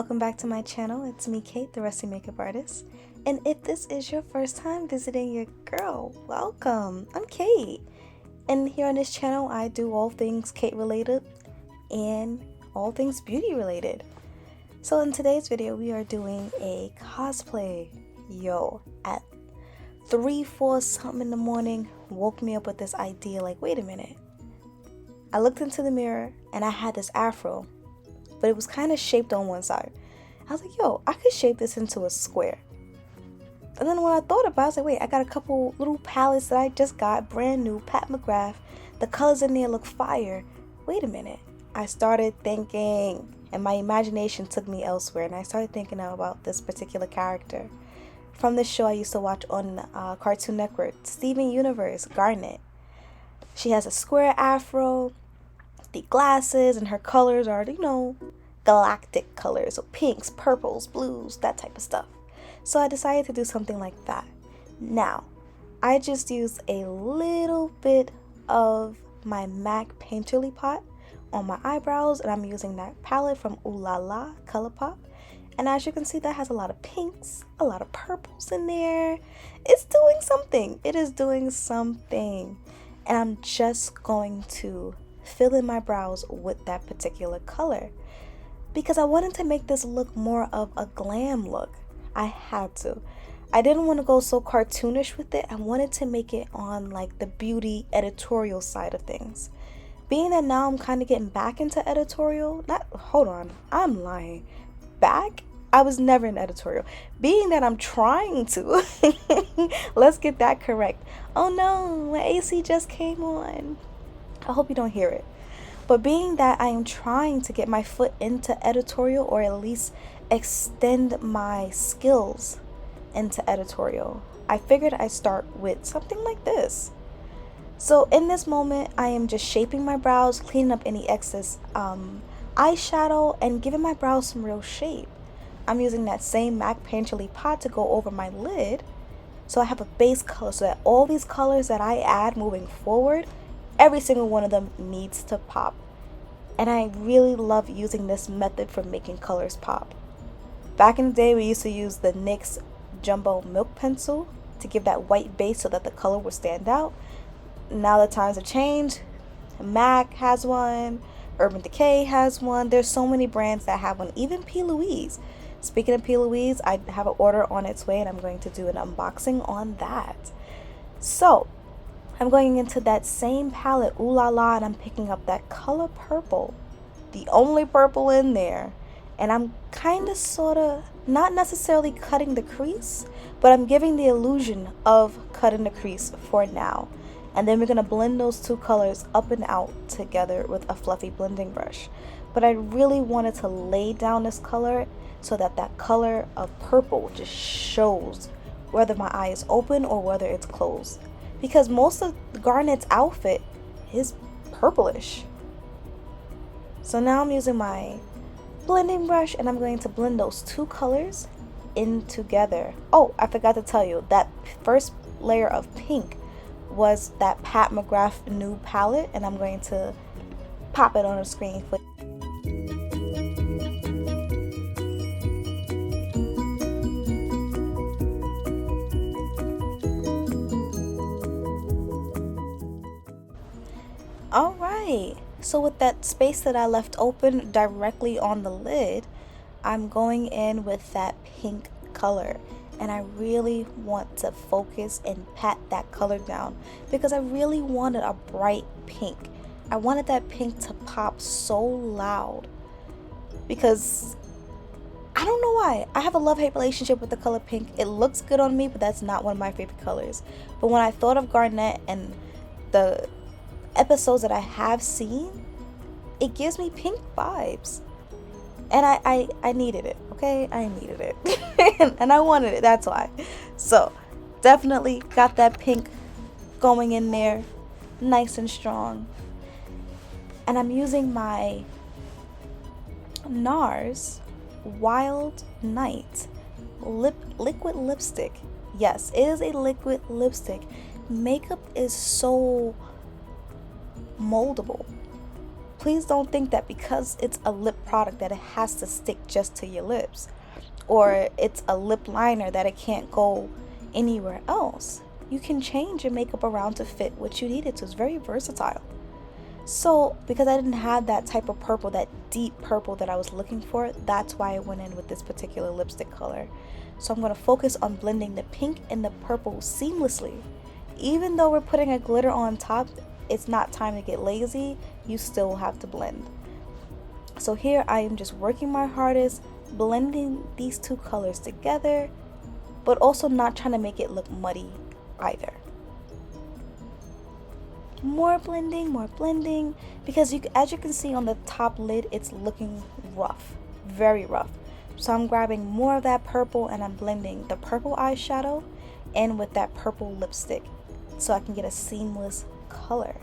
welcome back to my channel. It's me, Kate, the Rusty Makeup Artist. And if this is your first time visiting your girl, welcome. I'm Kate. And here on this channel, I do all things Kate related and all things beauty related. So in today's video, we are doing a cosplay. At 3-4 something in the morning, woke me up with this idea like, wait a minute. I looked into the mirror and I had this afro, but it was kind of shaped on one side. I was like, yo, I could shape this into a square. And then when I thought about it, I was like, wait, I got a couple little palettes that I just got, brand new, Pat McGrath. The colors in there look fire. Wait a minute. I started thinking, and my imagination took me elsewhere, and I started thinking about this particular character from the show I used to watch on Cartoon Network, Steven Universe, Garnet. She has a square afro, the glasses, and her colors are, galactic colors, so pinks, purples, blues, that type of stuff. So I decided to do something like that. Now, I just used a little bit of my MAC Painterly Pot on my eyebrows, and I'm using that palette from Lala ColourPop. And as you can see, that has a lot of pinks, a lot of purples in there. It's doing something. It is doing something. And I'm just going to fill in my brows with that particular color because I wanted to make this look more of a glam look. I had to. I didn't want to go so cartoonish with it. I wanted to make it on like the beauty editorial side of things. Being that now I'm kind of getting back into editorial. I'm lying. Back? I was never in editorial. Being that I'm trying to. Let's get that correct. Oh no, my AC just came on. I hope you don't hear it. But being that I am trying to get my foot into editorial, or at least extend my skills into editorial, I figured I'd start with something like this. So in this moment, I am just shaping my brows, cleaning up any excess eyeshadow, and giving my brows some real shape. I'm using that same MAC Painterly Pot to go over my lid, so I have a base color so that all these colors that I add moving forward, every single one of them needs to pop. And I really love using this method for making colors pop. Back in the day, we used to use the NYX Jumbo Milk Pencil to give that white base so that the color would stand out. Now the times have changed. MAC has one. Urban Decay has one. There's so many brands that have one. Even P. Louise. Speaking of P. Louise, I have an order on its way and I'm going to do an unboxing on that. So, I'm going into that same palette, Ooh La La, and I'm picking up that color purple. The only purple in there. And I'm kind of sort of, not necessarily cutting the crease, but I'm giving the illusion of cutting the crease for now. And then we're going to blend those two colors up and out together with a fluffy blending brush. But I really wanted to lay down this color so that that color of purple just shows whether my eye is open or whether it's closed. Because most of Garnet's outfit is purplish. So now I'm using my blending brush and I'm going to blend those two colors in together. Oh, I forgot to tell you, that first layer of pink was that Pat McGrath new palette, and I'm going to pop it on the screen for Alright, so with that space that I left open directly on the lid, I'm going in with that pink color. And I really want to focus and pat that color down because I really wanted a bright pink. I wanted that pink to pop so loud because I don't know why. I have a love-hate relationship with the color pink. It looks good on me, but that's not one of my favorite colors. But when I thought of Garnet and the episodes that I have seen, it gives me pink vibes. And I needed it, okay? I needed it. And I wanted it, that's why. So, definitely got that pink going in there, nice and strong. And I'm using my Nars Wild Night liquid lipstick. Yes, it is a liquid lipstick. Makeup is so moldable. please don't think that because it's a lip product that it has to stick just to your lips, or it's a lip liner that it can't go anywhere else. You can change your makeup around to fit what you need it to. It's very versatile. So because I didn't have that type of purple, that deep purple that I was looking for, that's why I went in with this particular lipstick color. So I'm going to focus on blending the pink and the purple seamlessly. Even though we're putting a glitter on top, it's not time to get lazy. You still have to blend. So here I am just working my hardest, blending these two colors together, but also not trying to make it look muddy either. More blending, because as you can see on the top lid, it's looking rough, very rough. So I'm grabbing more of that purple and I'm blending the purple eyeshadow in with that purple lipstick so I can get a seamless color.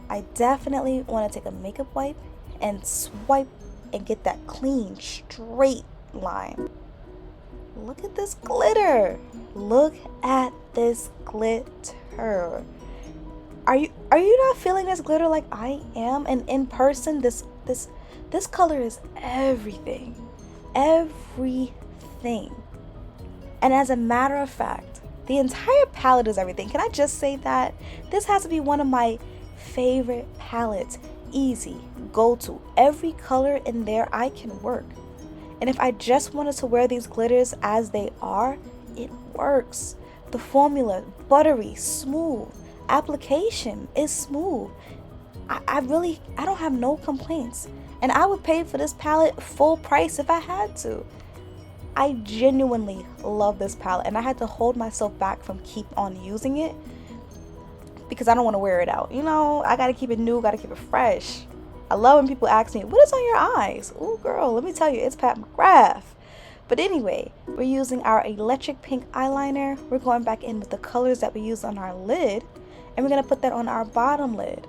I definitely want to take a makeup wipe and swipe and get that clean, straight line. Look at this glitter. Look at this glitter. Are you not feeling this glitter like I am? And in person, this color is everything. Everything. And as a matter of fact, the entire palette is everything. Can I just say that? This has to be one of my favorite palettes. Easy, go to. Every color in there I can work. And if I just wanted to wear these glitters as they are, it works. The formula, buttery, smooth. Application is smooth. I don't have no complaints. And I would pay for this palette full price if I had to. I genuinely love this palette, and I had to hold myself back from keep on using it because I don't want to wear it out. You know, I gotta keep it new, gotta keep it fresh. I love when people ask me, what is on your eyes? Oh girl, let me tell you, it's Pat McGrath. But anyway, we're using our electric pink eyeliner. We're going back in with the colors that we used on our lid, and we're gonna put that on our bottom lid,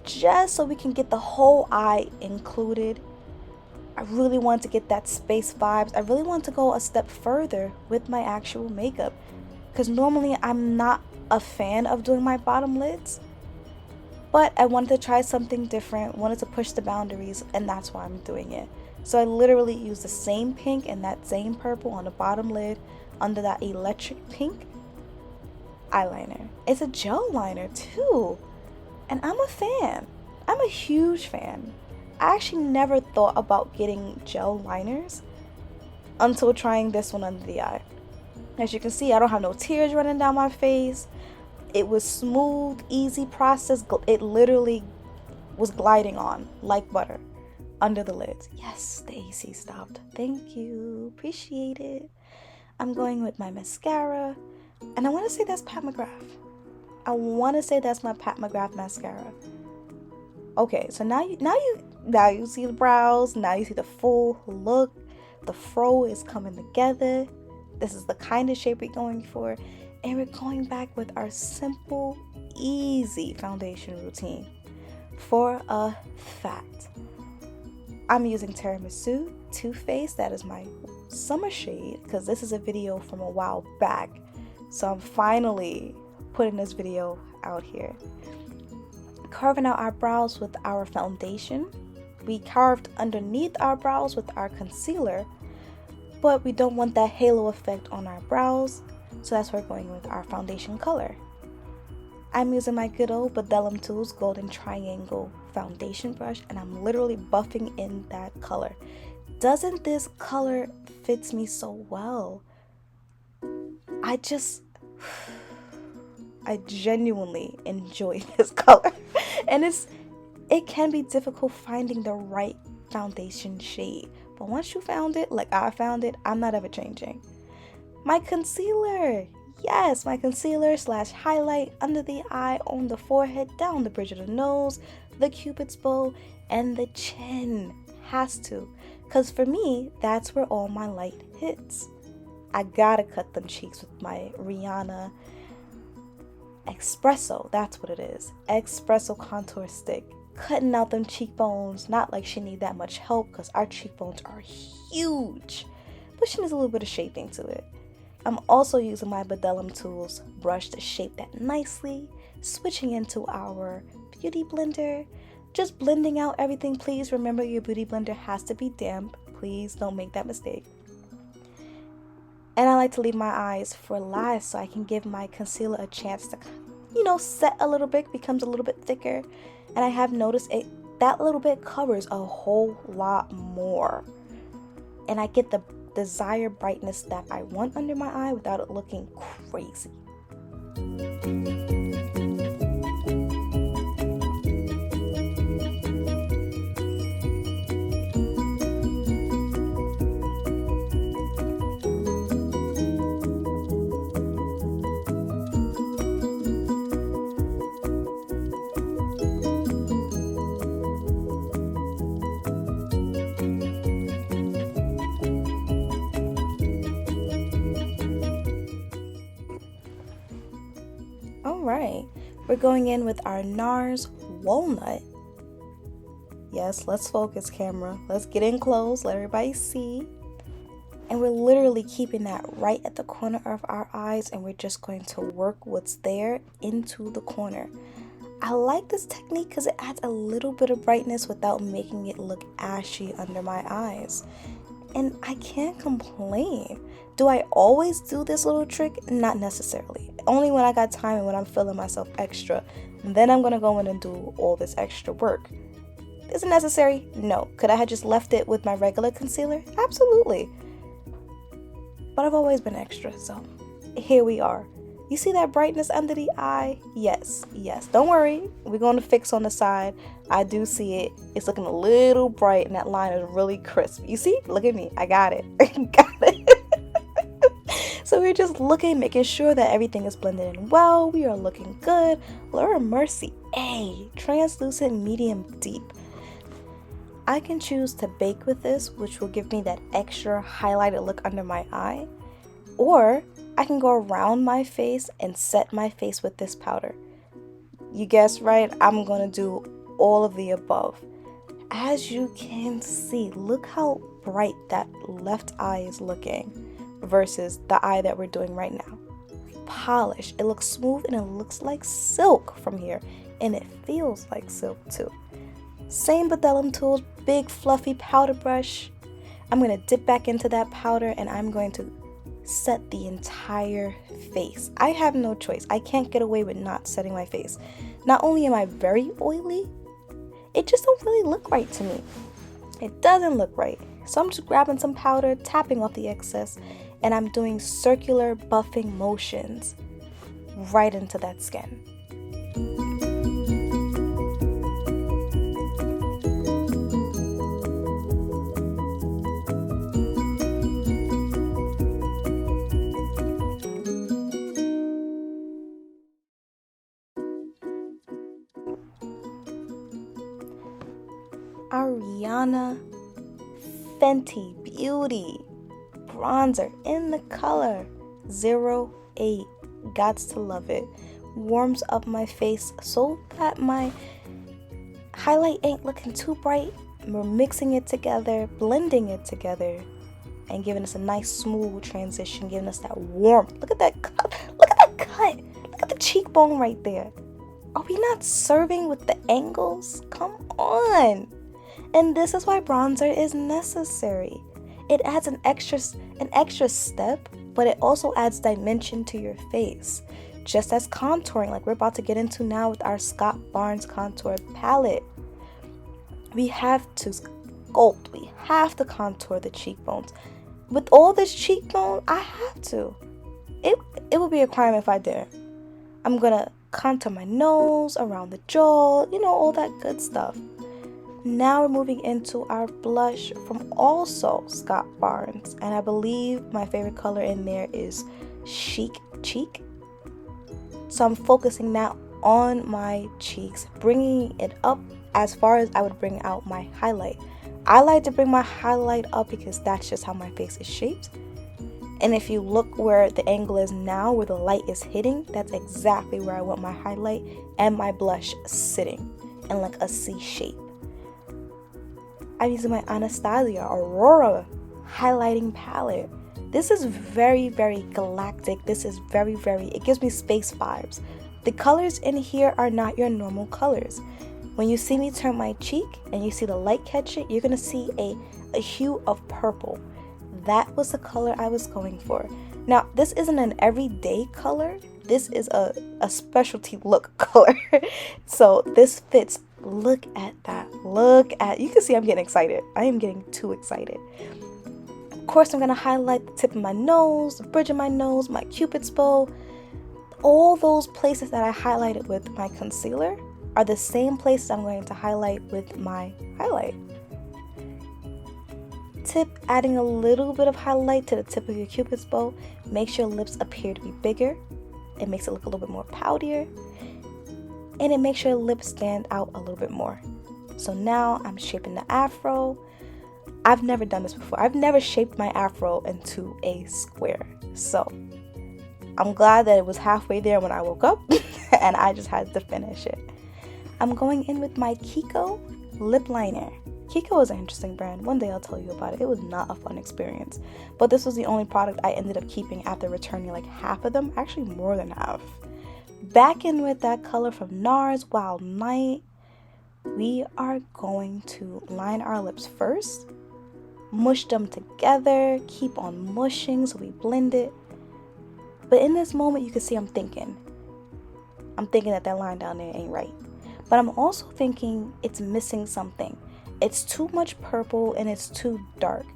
just so we can get the whole eye included. I really want to get that space vibes. I really want to go a step further with my actual makeup, because normally I'm not a fan of doing my bottom lids, but I wanted to try something different, wanted to push the boundaries, and that's why I'm doing it. So I literally used the same pink and that same purple on the bottom lid under that electric pink eyeliner. It's a gel liner too, and I'm a fan. I'm a huge fan. I actually never thought about getting gel liners until trying this one under the eye. As you can see, I don't have no tears running down my face. It was smooth, easy process. It literally was gliding on like butter under the lids. Yes, the AC stopped. Thank you. Appreciate it. I'm going with my mascara, and I want to say that's Pat McGrath. I want to say that's my Pat McGrath mascara. Okay, so now you see the brows. Now you see the full look. The fro is coming together. This is the kind of shape we're going for. And we're going back with our simple, easy foundation routine. For a fact, I'm using Tiramisu Too Faced. That is my summer shade, because this is a video from a while back. So I'm finally putting this video out here. Carving out our brows with our foundation. We carved underneath our brows with our concealer, but we don't want that halo effect on our brows, so that's why we're going with our foundation color. I'm using my good old Bedellum Tools Golden Triangle foundation brush, and I'm literally buffing in that color. Doesn't this color fits me so well? I genuinely enjoy this color. And it can be difficult finding the right foundation shade, but once you found it, like I found it, I'm not ever changing. My concealer, yes, my concealer / highlight under the eye, on the forehead, down the bridge of the nose, the cupid's bow, and the chin. Has to, because for me, that's where all my light hits. I gotta cut them cheeks with my Rihanna Espresso, that's what it is. Espresso contour stick. Cutting out them cheekbones. Not like she need that much help, because our cheekbones are huge, but she needs a little bit of shaping to it. I'm also using my Bedellum Tools brush to shape that nicely. Switching into our beauty blender. just blending out everything. Please remember your beauty blender has to be damp. Please don't make that mistake. And I like to leave my eyes for last so I can give my concealer a chance to, set a little bit, becomes a little bit thicker. And I have noticed that little bit covers a whole lot more. And I get the desired brightness that I want under my eye without it looking crazy. Alright, we're going in with our NARS Walnut. Yes, let's focus, camera. Let's get in close, let everybody see. And we're literally keeping that right at the corner of our eyes, and we're just going to work what's there into the corner. I like this technique because it adds a little bit of brightness without making it look ashy under my eyes. And I can't complain. Do I always do this little trick? Not necessarily. Only when I got time and when I'm feeling myself extra. Then I'm going to go in and do all this extra work. Is it necessary? No. Could I have just left it with my regular concealer? Absolutely. But I've always been extra, so here we are. You see that brightness under the eye? Yes, yes. Don't worry. We're going to fix on the side. I do see it. It's looking a little bright and that line is really crisp. You see? Look at me. I got it. Got it. So we're just looking, making sure that everything is blended in well. We are looking good. Laura Mercier A, translucent medium deep. I can choose to bake with this, which will give me that extra highlighted look under my eye. Or I can go around my face and set my face with this powder. You guessed right, I'm going to do all of the above. As you can see, look how bright that left eye is looking versus the eye that we're doing right now. Polished, it looks smooth and it looks like silk from here, and it feels like silk too. Same Bedellum tools, big fluffy powder brush. I'm going to dip back into that powder and I'm going to set the entire face. I have no choice. I can't get away with not setting my face. Not only am I very oily, it just don't really look right to me. It doesn't look right. So I'm just grabbing some powder, tapping off the excess, and I'm doing circular buffing motions right into that skin. Ariana Fenty Beauty bronzer in the color 08. Gots to love it. Warms up my face so that my highlight ain't looking too bright. We're mixing it together, blending it together, and giving us a nice smooth transition, giving us that warmth. Look at that cut. Look at that cut. Look at the cheekbone right there. Are we not serving with the angles? Come on. And this is why bronzer is necessary. It adds an extra step, but it also adds dimension to your face. Just as contouring, like we're about to get into now with our Scott Barnes contour palette. We have to sculpt, we have to contour the cheekbones. With all this cheekbone, I have to. It would be a crime if I didn't. I'm gonna contour my nose, around the jaw, all that good stuff. Now we're moving into our blush from also Scott Barnes, and I believe my favorite color in there is Chic Cheek. So I'm focusing now on my cheeks, bringing it up as far as I would bring out my highlight. I like to bring my highlight up because that's just how my face is shaped. And if you look where the angle is now, where the light is hitting, that's exactly where I want my highlight and my blush sitting in like a C shape. I'm using my Anastasia Aurora highlighting palette. This is very, very galactic. This is it gives me space vibes. The colors in here are not your normal colors. When you see me turn my cheek and you see the light catch it, you're going to see a hue of purple. That was the color I was going for. Now, this isn't an everyday color. This is a specialty look color. So this fits. Look at that. You can see I'm getting excited. I am getting too excited. Of course, I'm going to highlight the tip of my nose, the bridge of my nose, my cupid's bow. All those places that I highlighted with my concealer are the same places I'm going to highlight with my highlight. Tip, adding a little bit of highlight to the tip of your cupid's bow makes your lips appear to be bigger. It makes it look a little bit more poutier. And it makes your lips stand out a little bit more. So now I'm shaping the afro. I've never done this before. I've never shaped my afro into a square. So I'm glad that it was halfway there when I woke up and I just had to finish it. I'm going in with my Kiko Lip Liner. Kiko is an interesting brand. One day I'll tell you about it. It was not a fun experience. But this was the only product I ended up keeping after returning like half of them. Actually more than half. Back in with that color from Nars, Wild Night. We are going to line our lips first. Mush them together. Keep on mushing so we blend it. But in this moment you can see I'm thinking that line down there ain't right. But I'm also thinking it's missing something. It's too much purple and it's too dark.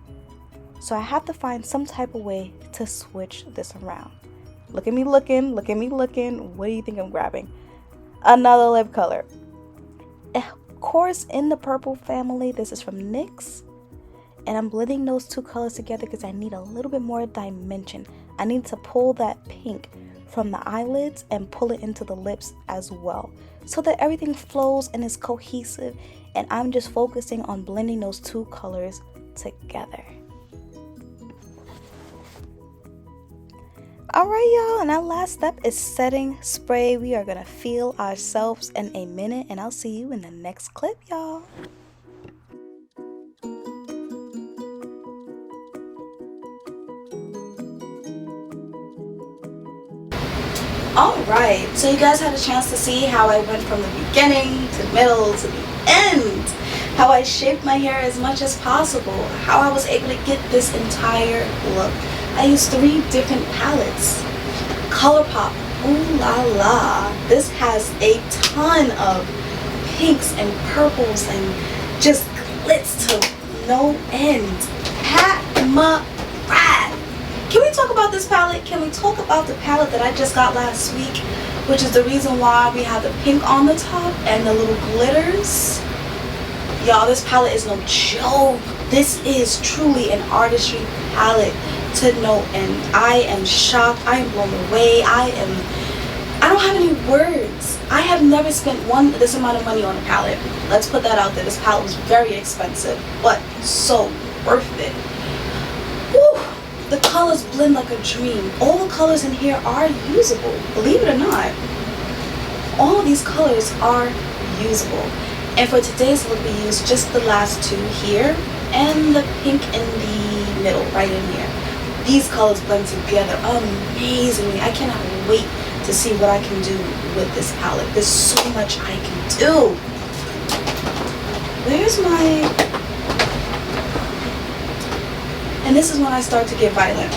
So I have to find some type of way to switch this around. Look at me looking. What do you think I'm grabbing? Another lip color. Of course, in the purple family, this is from NYX. And I'm blending those two colors together because I need a little bit more dimension. I need to pull that pink from the eyelids and pull it into the lips as well, so that everything flows and is cohesive, and I'm just focusing on blending those two colors together. Alright y'all, and our last step is setting spray. We are gonna feel ourselves in a minute, and I'll see you in the next clip, y'all. Alright, so you guys had a chance to see how I went from the beginning to the middle to the end. How I shaped my hair as much as possible. How I was able to get this entire look. I used 3 different palettes. ColourPop, ooh la la. This has a ton of pinks and purples and just glitz to no end. McGrath. Can we talk about this palette? Can we talk about the palette that I just got last week, which is the reason why we have the pink on the top and the little glitters? Y'all, this palette is no joke. This is truly an artistry palette to no end. I am shocked. I am blown away. I don't have any words. I have never spent this amount of money on a palette. Let's put that out there. This palette was very expensive, but so worth it. Woo! The colors blend like a dream. All the colors in here are usable. Believe it or not, all of these colors are usable. And for today's look, we used just the last 2 here and the pink in the middle, right in here. These colors blend together amazingly. I cannot wait to see what I can do with this palette. There's so much I can do. Where's my... And this is when I start to get violent.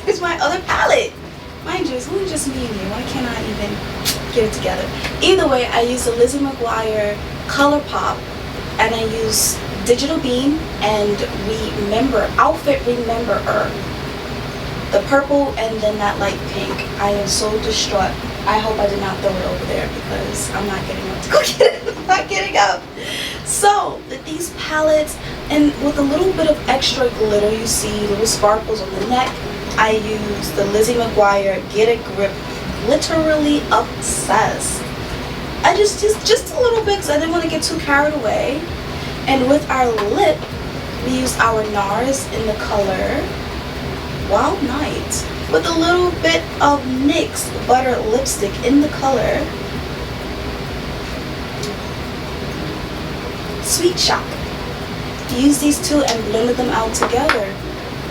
It's my other palette. Mind you, it's only just me and you. Why can't I even get it together? Either way, I use the Lizzie McGuire ColourPop, and I use Digital Beam and Outfit Rememberer. The purple and then that light pink. I am so distraught. I hope I did not throw it over there because I'm not getting up to go get it. I'm not getting up. So with these palettes and with a little bit of extra glitter, you see little sparkles on the neck, I use the Lizzie McGuire Get a Grip Literally Obsessed. I just a little bit because I didn't want to get too carried away. And with our lip, we use our Nars in the color Wild Night with a little bit of NYX Butter Lipstick in the color Sweet Shock. Use these two and blended them out together.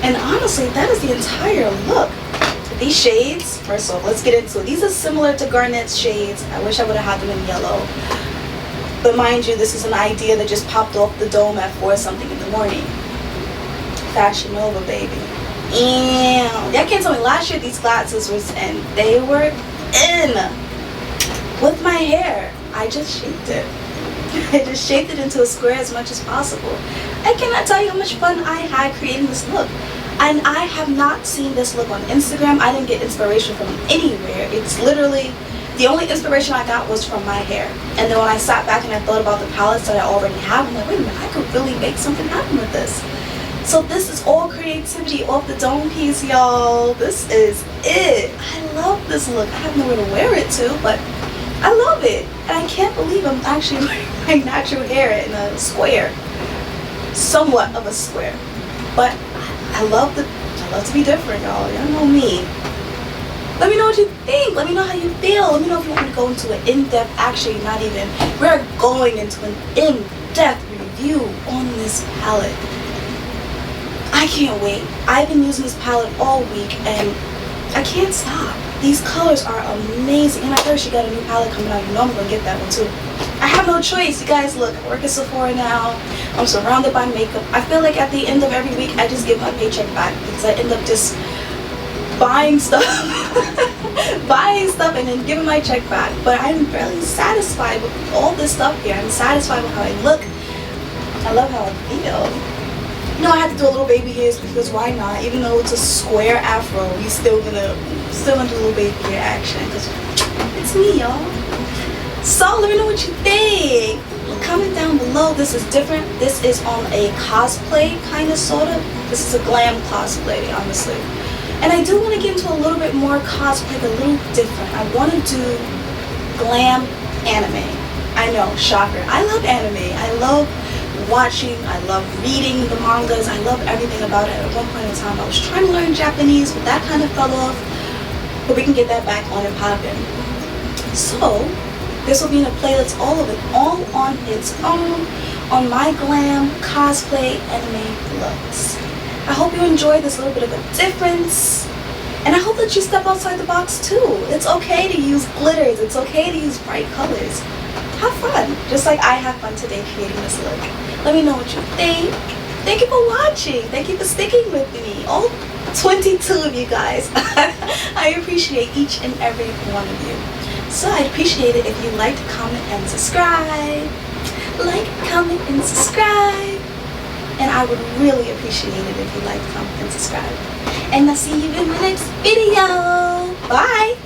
And honestly, that is the entire look. These shades, first of all, let's get into it. These are similar to Garnet's shades. I wish I would have had them in yellow. But mind you, this is an idea that just popped off the dome at 4 something in the morning. Fashion Nova, baby. And y'all can't tell me, last year these glasses was in. They were in. With my hair, I just shaped it. I just shaped it into a square as much as possible. I cannot tell you how much fun I had creating this look. And I have not seen this look on Instagram. I didn't get inspiration from anywhere. It's literally, the only inspiration I got was from my hair. And then when I sat back and I thought about the palettes that I already have, I'm like, wait a minute, I could really make something happen with this. So this is all creativity off the dome piece, y'all. This is it. I love this look. I have nowhere to wear it to, but I love it. And I can't believe I'm actually wearing my natural hair in a square. Somewhat of a square. But I love to be different, y'all. Y'all know me. Let me know what you think. Let me know how you feel. Let me know if you want me to go into an in-depth, actually not even, we're going into an in-depth review on this palette. I can't wait. I've been using this palette all week and I can't stop. These colors are amazing. And I heard she got a new palette coming out. You know I'm going to get that one too. I have no choice. You guys, look, I work at Sephora now. I'm surrounded by makeup. I feel like at the end of every week, I just give my paycheck back because I end up just buying stuff. Buying stuff and then giving my check back. But I'm really satisfied with all this stuff here. I'm satisfied with how I look. I love how I feel. You know, I had to do a little baby hairs because why not? Even though it's a square afro, we still gonna do a little baby hair action because it's me, y'all. So let me know what you think. Comment down below. This is different. This is on a cosplay kind of sort of. This is a glam cosplay, honestly. And I do want to get into a little bit more cosplay, a little different. I want to do glam anime. I know, shocker. I love anime. I love watching, I love reading the mangas, I love everything about it. At one point in time I was trying to learn Japanese, but that kind of fell off. But we can get that back on and popping. So this will be in a playlist, all of it, all on its own, on my glam cosplay anime looks. I hope you enjoy this little bit of a difference. And I hope that you step outside the box too. It's okay to use glitters, it's okay to use bright colors. Have fun, just like I have fun today creating this look. Let me know what you think. Thank you for watching. Thank you for sticking with me. All 22 of you guys. I appreciate each and every one of you. So I'd appreciate it if you liked, comment, and subscribe. Like, comment, and subscribe. And I would really appreciate it if you liked, comment, and subscribe. And I'll see you in the next video. Bye.